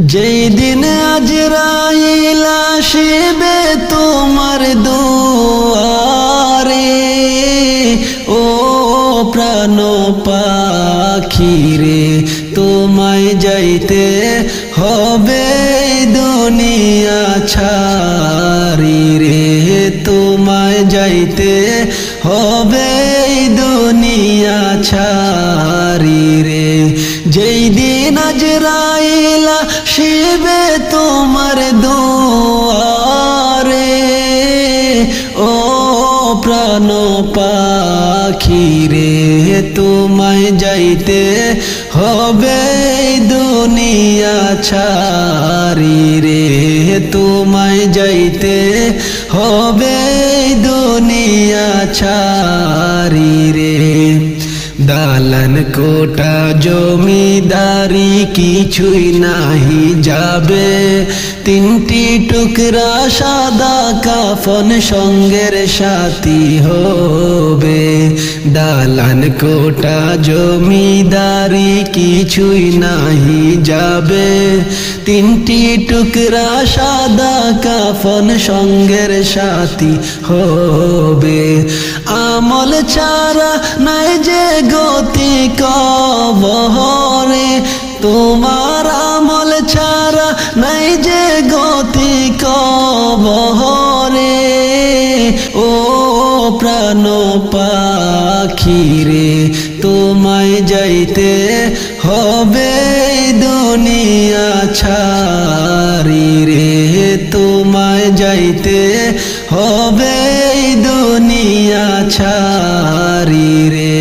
যেই দিন আজরাইল আসিবে তোমার দুয়ারে, ও প্রাণ পাখি রে তোমায় যাইতে হবে দুনিয়া ছাড়ি রে, তোমায় যাইতে হবে দুনিয়া ছাড়ি রে। যেই দিন আজরাইল আসিবে তোমার দুয়ারে, ও প্রাণ পাখি রে তোমায় যাইতে হবে দুনিয়া ছাড়ি রে, তোমায় যাইতে হবে দুনিয়া ছাড়ি রে। দালান কোটা জমিদারি কিছুই নাহি যাবে, তিনটি টুকরা সাদা কাফন সঙ্গের সাথী হবে। দালান কোটা জমিদারি কিছুই নাহি যাবে, তিনটি টুকরা সাদা কাফন সঙ্গের সাথী হবে। আমল ছাড়া নাই যে গতি কবরে, তোমার আমল ছাড়া নাই যে গতি কবরে, ও প্রাণ পাখি রে তোমায় যাইতে হবে দুনিয়া ছাড়ি রে, তোমায় যাইতে হবে দুনিয়া ছাড়ি রে।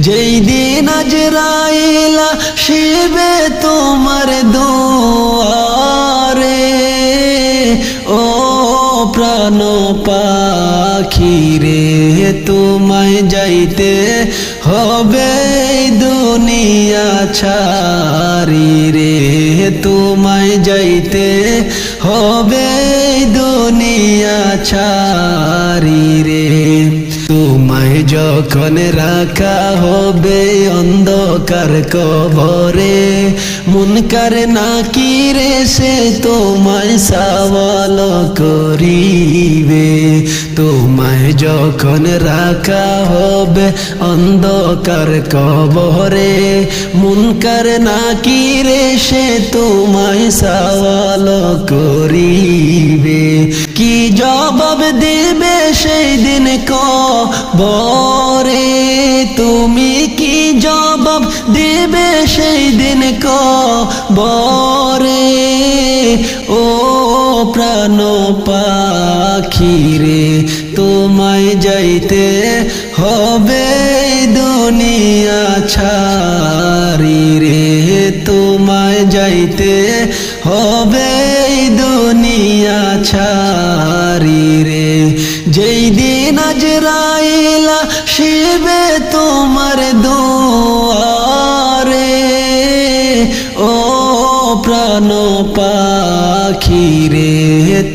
যেই দিন আজরাইল আসিবে তোমার দুয়ারে, ও প্রাণ পাখি রে তোমায় যাইতে হবে দুনিয়া ছাড়ি রে, তোমায় যাইতে হবে দুনিয়া ছাড়ি রে। তোমায় যখন রাখা হবে অন্ধকার কবরে, মুনকার নাকিরে সে তোমায় সওয়াল করিবে। তোমায় যখন রাখা হবে অন্ধকার কবরে, মুনকার নাকিরে সে তোমায় সওয়াল করিবে। কি জবাব দিবে সেই দিন কবরে, তুমি কি জবাব দিবে সেই দিন কবরে, ও প্রাণ পাখি রে তোমায় যাইতে হবে দুনিয়া ছাড়ি রে, তোমায় যাইতে হবে দুনিয়া ছাড়ি রে। যেই দিন আজরাইল আসিবে তোমার দুয়ারে, ও প্রাণ পাখি রে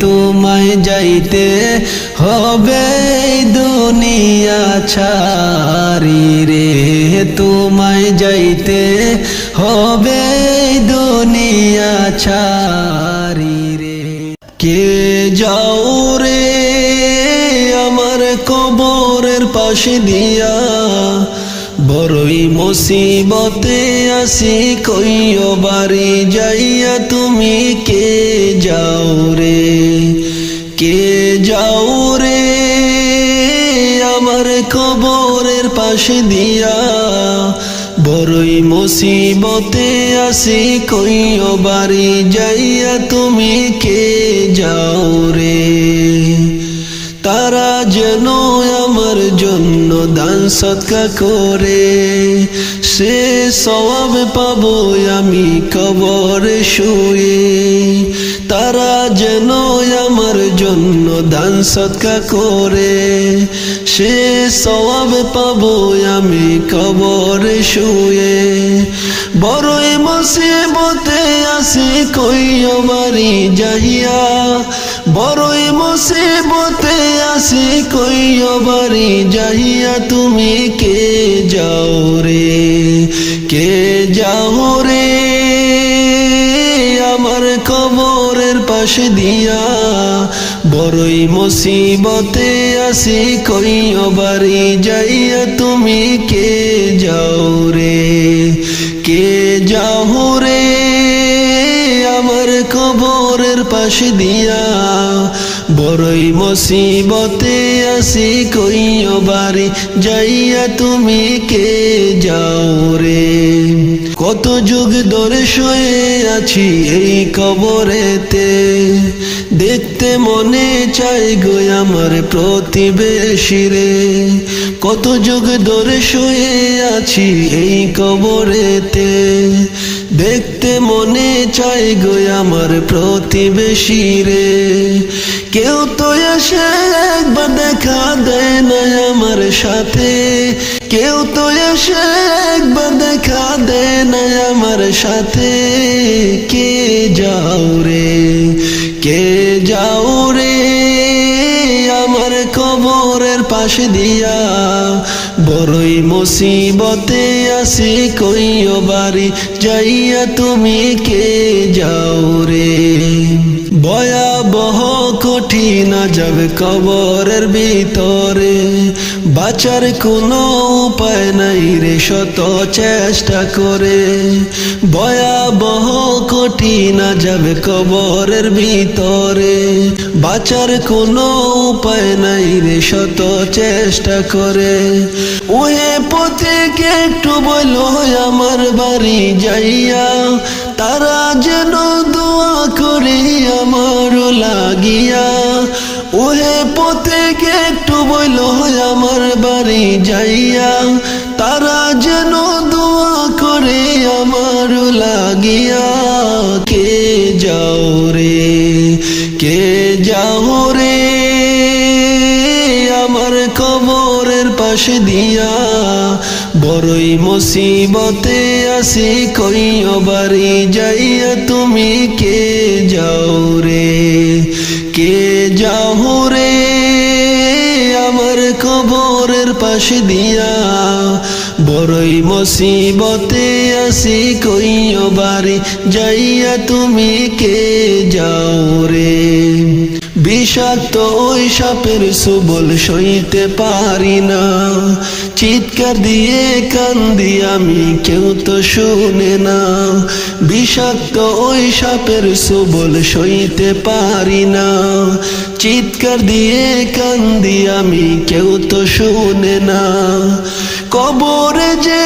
তোমায় যাইতে হবে দুনিয়া ছাড়ি রে, তোমায় যাইতে হবে দুনিয়া ছাড়ি রে। কে যাও রে আমার কবরের পাশে দিয়া, বড়ই মুসিবতে আসি কইও বাড়ি যাইয়া, তুমি কে যাও রে, কে যাও রে আমার কবরের পাশে দিয়া, বড়ই মুসিবতে আসি কইও বাড়ি যাইয়া, তুমি কে যাও রে। তারা যেন আমার জন্য দান সদকা করে, সে সওয়াব পাবো আমি কবরে শুয়ে। তারা যেন আমার জন্য দান সদকা করে, সে সওয়াব পাবো আমি কবরে শুয়ে। বড়ই মুসিবতে আসি কইও বাড়ি যাইয়া, বড়ই মুসিবতে আসি কইও বাড়ি যাইয়া, তুমি কে যাও রে, কে যাও রে আমার পাশে দিয়া, বড়ই মুসিবতে আছি কইও বাড়ি যাইয়া তুমি কে যাও রে, কে যাও রে আমার কবরের পাশে দিয়া, বড়ই মুসিবতে আছি কইও বাড়ি যাইয়া তুমি কে যাও রে। কত যুগ ধরে শুয়ে আছি এই কবরেতে, দেখতে মনে চাই গো আমার প্রতিবেশী রে, কত যুগ ধরে শুয়ে আছি এই কবরেতে, দেখতে মনে চাই গো আমার প্রতিবেশী রে। কেউ তো এসে একবার দেখা দেয় না আমার সাথে, কেউ তো এসে একবার দেখা দেয় না আমার সাথে, কে যাও রে, কে যাও রে আমার কবরের পাশে দিয়া, বড়ই মুসিবতে আছি কইও বাড়ি যাইয়া তুমি কে যাও রে। ভয়াবহ কঠিন যাবে কবরের ভিতরে, বাঁচার কোনো উপায় নাই রে শত চেষ্টা করে, ভয়াবহ কঠিন যাবে কবরের ভিতরে, বাঁচার কোনো উপায় নাই রে শত চেষ্টা করে। ওহে পথে কে একটু বলো আমার বাড়ি যাইয়া, তারা যেন দোয়া করে আমার লাগিয়া, ওহে পথে কে একটু বলো আমার বাড়ি যাইয়া, তারা যেন দোয়া করে আমার লাগিয়া, কে যাও রে, কে যাও রে আমার কবরের পাশে দিয়া, বড়ই মুসিবতে আছি কইও বাড়ি যাইয়া তুমি কে যাও রে, কে যাও রে আমার কবরের পাশে দিয়া, বড়ই মুসিবতে আছি কইও বাড়ি যাইয়া তুমি কে যাও রে। বিষাক্ত ওই সাপের সুবল সইতে পারি না, চিৎকার দিয়ে কান্দি আমি কেউ তো শুনে না, বিষাক্ত ওই সাপের সুবল সইতে পারি না, চিৎকার দিয়ে কান্দি আমি কেউ তো শুনে না। কবরে যে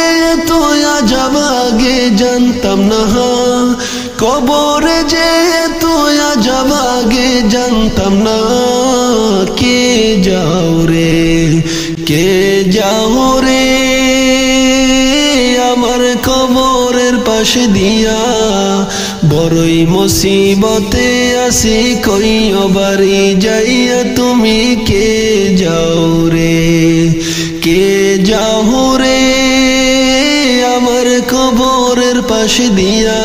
তো আযাব আগে জানতাম না, কবরে যে তো আযাব আগে জানতাম না, কে যাও রে, কে যাও রে আমার কবরের পাশে দিয়া, বড়ই মুসিবতে আছি কইও বাড়ি যাইয়া তুমি কে যাও রে, কে যাও রে আমার কবরের পাশে দিয়া,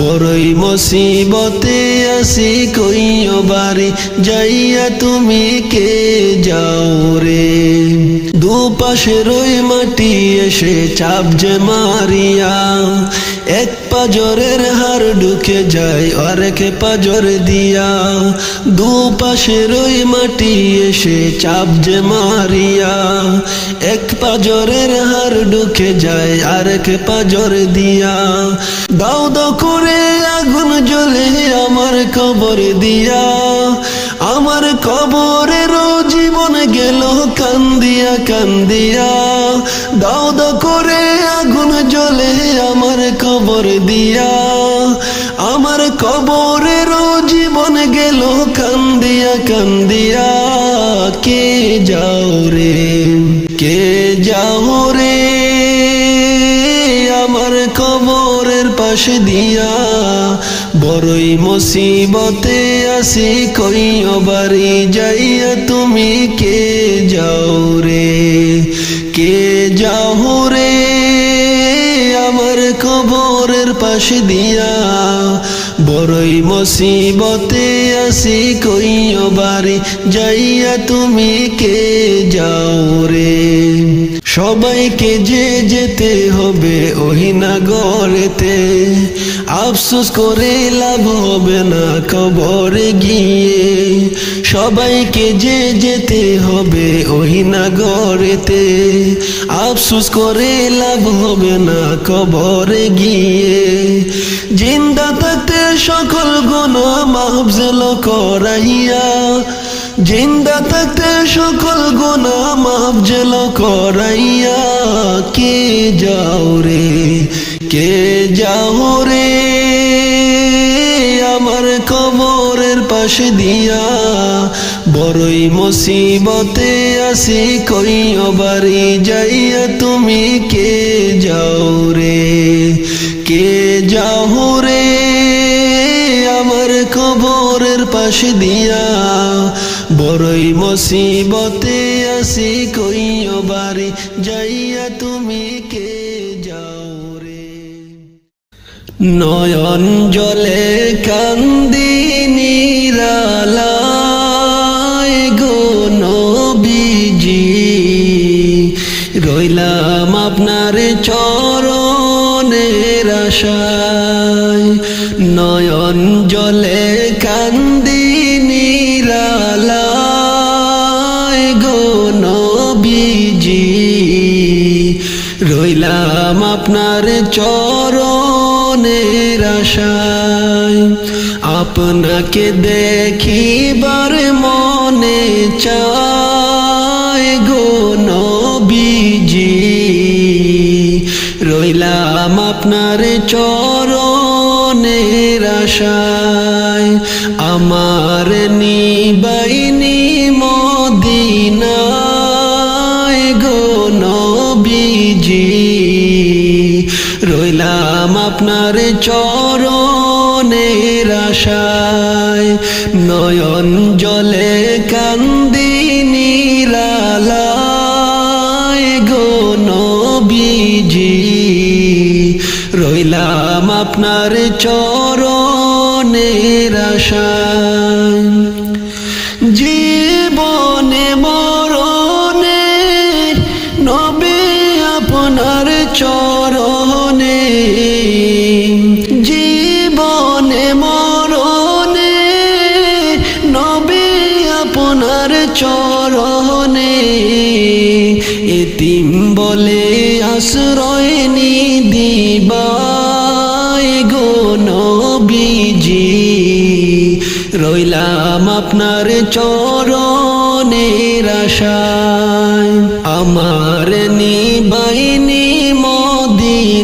বড়ই মুসিবতে আছি কইও বাড়ি যাইয়া তুমি কে যাও রে। দুপাশে রই মাটি এসে চাপ যে মারিয়া, এক পাজরের হার ঢুকে যায় আরেক পাজর দিয়া, দুপাশে রই মাটি এসে চাপ যে মারিয়া, এক পাজরের হার ঢুকে যায় আরেক পাজর দিয়া, দাও দাও করে আগুন জ্বলে আমার কবর দিয়া, আমার কবরের জীবন গেল কান্দিয়া কান্দিয়া, দাও দাও করে আগুন জ্বলে আমার কবর দিয়া, আমার কবরের জীবন গেল কান্দিয়া কান্দিয়া, কে যাও রে, কে যাও রে আমার কবরের পাশে দিয়া, বড়ই মুসিবতে আছি কইও বাড়ি যাইয়া তুমি কে যাও রে, কে যাও রে আমার কবরের পাশে দিয়া, বড়ই মুসিবতে আছি কইও বাড়ি যাইয়া তুমি কে যাও রে। সবাইকে যে যেতে হবে ওই নগরেতে, আফসোস করে লাভ হবে না কবরে গিয়ে, সবাইকে যে যেতে হবে ওই নগরেতে। আফসোস করে লাভ হবে না কবরে গিয়ে, জিন্দা থাকতে সকল গুনাহ মাফ যেন করাইয়া, জিন্দা থাকতে সকল গুনাহ মাফ যেন করাইয়া। কে যাও রে, কে যাও রে আমার কবরের পাশে দিয়া, বড়ই মুসিবতে আছি কইও বাড়ি যাইয়া। তুমি কে যাও রে, কে যাও রে আমার কবরের পাশে দিয়া, বড়ই মুসিবতে আছি কইও বাড়ি যাইয়া। তুমি কে যাও রে। নয়ন জলে কান্দি নিরালায় গো নবীজি, রইলাম আপনার চরণের আশায়। নয়ন জলে কান্দি নিরালায় গো নবীজি, রইলাম আপনার চরণের আশায়। আপনাকে দেখিবার মনে চায় গো নবীজি, রইলাম আপনার চরণের আশায়। আমার নিবাইনি মদিনায় গো নবীজি, রইলাম আপনার চরণের আশায়। নয়ন জলে কান্দি নিরালায় গো নবীজি, রইলাম আপনার চরণের আশায়। জীবনে মরণে নবী আপনার চরণে, জীবনে মরণে নবী আপনার চরণে। এতিম বলে আশ্রয় দিবায় গো নবীজি, রইলাম আপনার চরণের আশায়। আমার নিবাইনি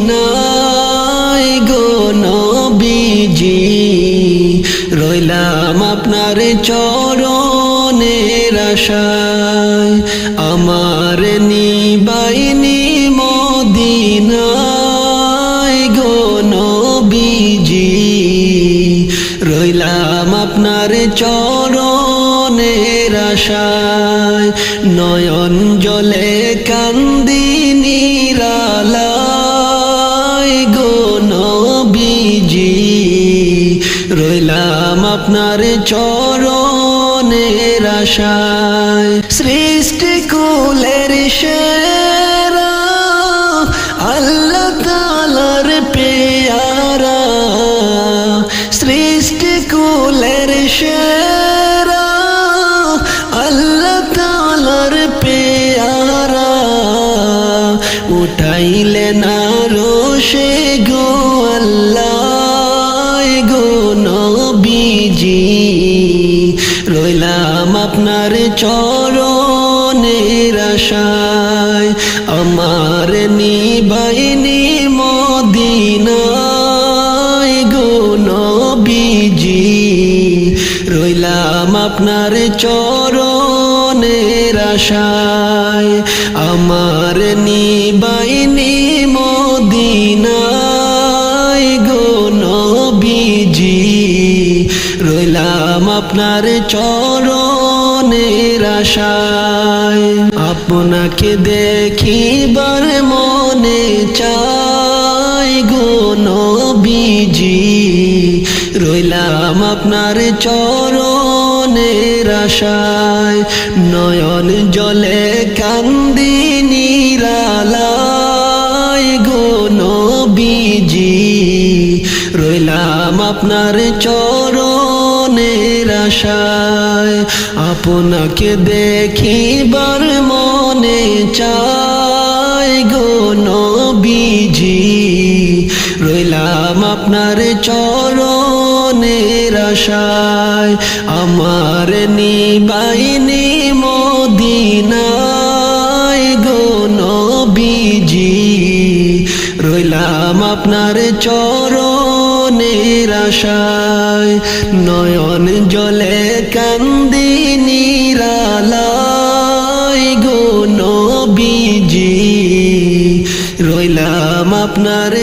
মদিনায় গো নবীজি, রইলাম আপনার চরণের আশায়। আমার নিবাইনি মদিনায় গো নবীজি, রইলাম আপনার চরণের আশায়। নয়ন জলে কান্দি নিরালায় গো নবীজি, রইলাম আপনার চরণের আশায়। সৃষ্টি কুলের সেরা আল্লাহ তাআলার পেয়ারা, সৃষ্টি কুলের সেরা আল্লাহ তাআলার পেয়ারা। উঠাইলেন আরশে গো আল্লাহ গো নবীজি, রইলাম আপনার চরণের আশায়। আমার নিবাইনি মদিনায় গো নবীজি, রইলাম আপনার চরণের আশায়। আমার নিবাইনি মদিনায় গো নবীজি, রইলাম আপনার চরণের আশায়। আপনাকে দেখিবার মনে চায় গো নবীজি, রইলাম আপনার চরণের আশায়। নয়ন জলে কান্দি নিরালায় গো নবীজি, রইলাম রইলাম আপনার চরণের আশায় আপনাকে দেখিবার মনে চায় গো নবীজি রইলাম আপনার চরণের আশায় আমার নিবাইনি মদিনায় গো নবীজি রইলাম আপনার চরণের আশায় নয়ন জলে কান্দি নিরালায় গো নবীজি রইলাম আপনার